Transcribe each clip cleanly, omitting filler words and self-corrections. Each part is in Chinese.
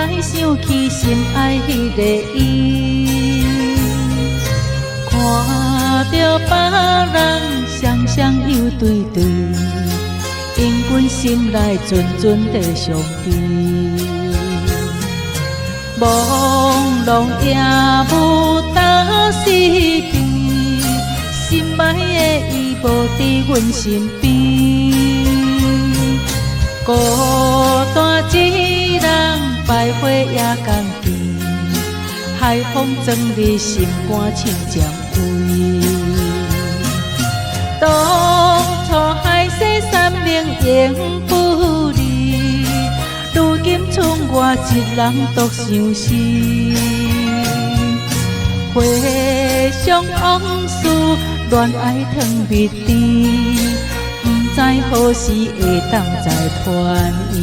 来想起心爱迄个伊，看着别人双双又对对，因阮心内阵阵在伤悲。朦胧夜雾打失去，心爱的伊无伫阮身边，孤单一人徘徊夜港边，海风装入心肝深渐微。当初海誓山盟永不离，如今剩我一人独相思。回想往事，恋爱糖蜜甜，不知何时会当再团圆。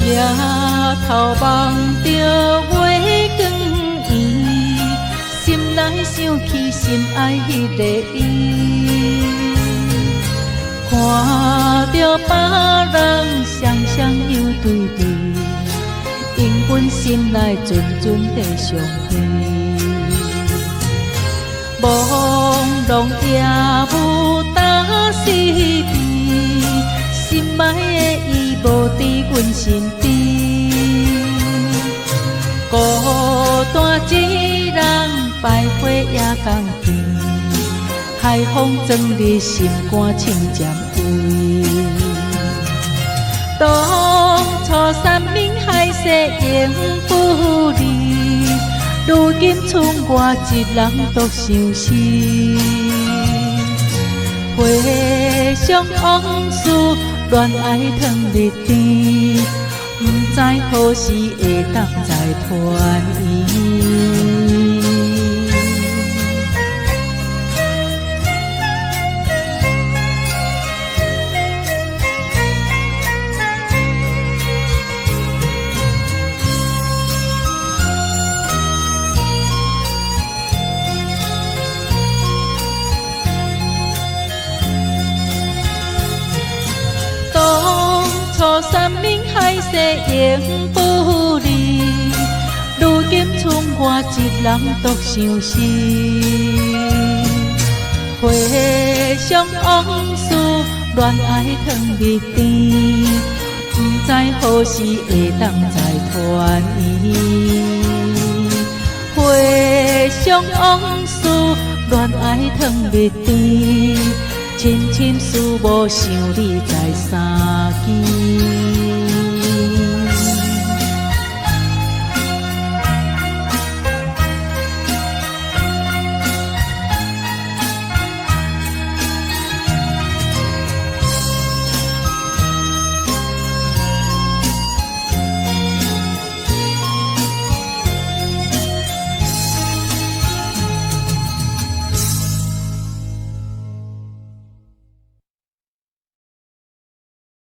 夜头望着月光圆，心内想起心爱迄个伊，看着别人双双又对对，因阮心内阵阵在伤悲。朦胧夜雾打失去，心爱的伊无伫阮身边，孤单一人徘徊夜港边，海风装入心肝深渐微。当初山盟海誓永不离，如今剩我一人独相思。回想往事，恋爱糖蜜甜，不知何时会当再团圆。山盟海誓永不离，如今剩我一人独相思。回想往事，恋爱糖蜜甜，不知何时会当再团圆。回想往事，恋爱糖蜜甜，深深思无想你在三更。